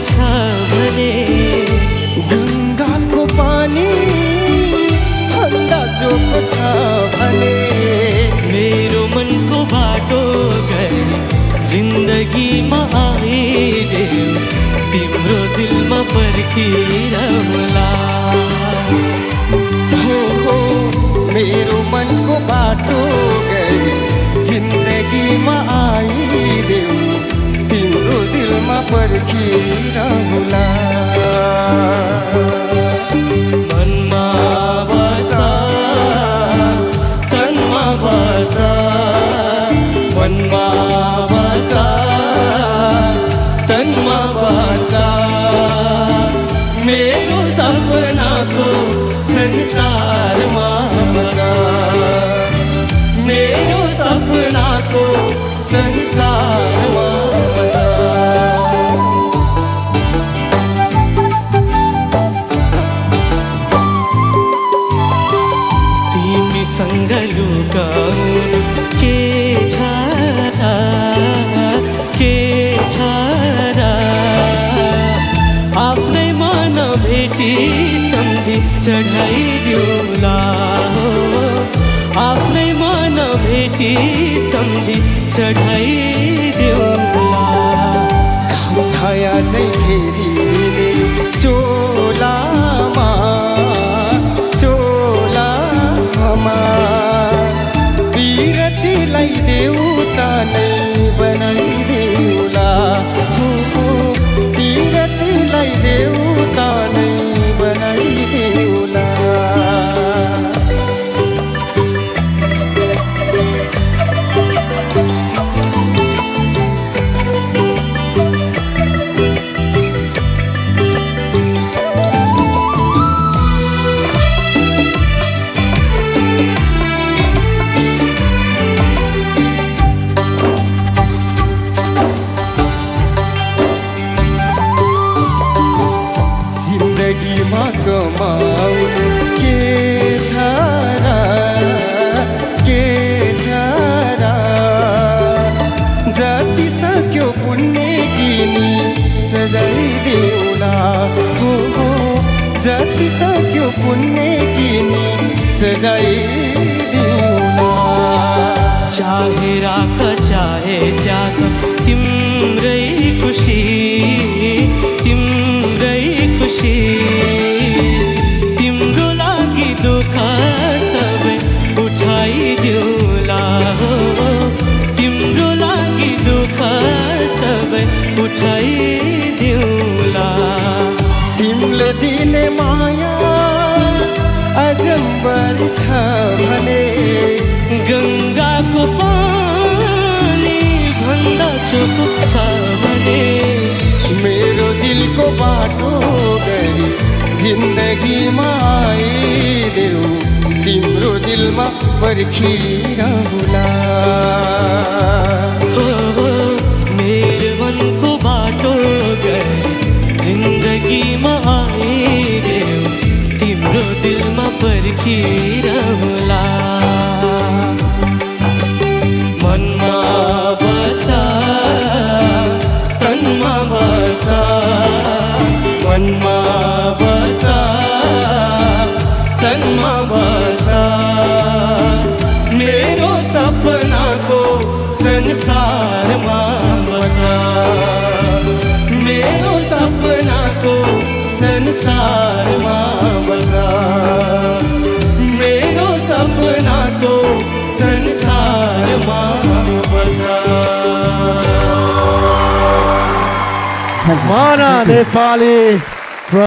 छ भने गङ्गाको पानी भन्दा जोको छ भने मेरो मनको बाटो गए जिन्दगीमा आइदेऊ तिम्रो दिलमा पर्खिरहला हो मेरो मनको बाटो गए जिन्दगीमा आइदेऊ तिम्रो दिलमा पर्खिरहला मनमा बसा तनमा बसा मनमा बसा तनमा बसा मेरो सपनाको संसारमा बसा मेरो सपनाको संसारमा बसा तिमीसँग लुकाउनु के छ आफ्नै मन भेटी सम्झी चढाइदिउला हो आफ्नै मन भेटी सम्झी चढाइदिउला घाम छाया चाहिँ फेरिने चोलामा बिरतीलाई देउता नै बनाइदेऊला हो बिरतीलाई देउता नै बनाइदेऊला जिन्दगीमा कमाउनु के छ र जति सक्यो पुण्य किनी सजाइदेऊला हो जति सक्यो पुण्य किनी सजाइदेऊला चाहे राख चाहे त्याग तिम्रै खुसी तिम्रै खुसी तिम्रो लागि दुःख सबै उठाइदिउला हो तिम्रो लागि दुःख सबै उठाइदिउला तिमीले दिने माया अजम्बर छ भने गङ्गाको पानी भन्दा चोखो छ भने मेरो दिलको बाटो गरी जिन्दगीमा आइदेऊ तिम्रो दिलमा पर्खिरहला हो मेरो मनको बाटो गरी जिन्दगीमा आइदेऊ तिम्रो दिलमा पर्खिरहला मनमा बसा तनमा बसा मनमा बसा तनमा बसा मेरो सपनाको संसारमा बसा मेरो सपनाको संसारमा बसा मेरो सपनाको संसारमा बसा माना नेपाली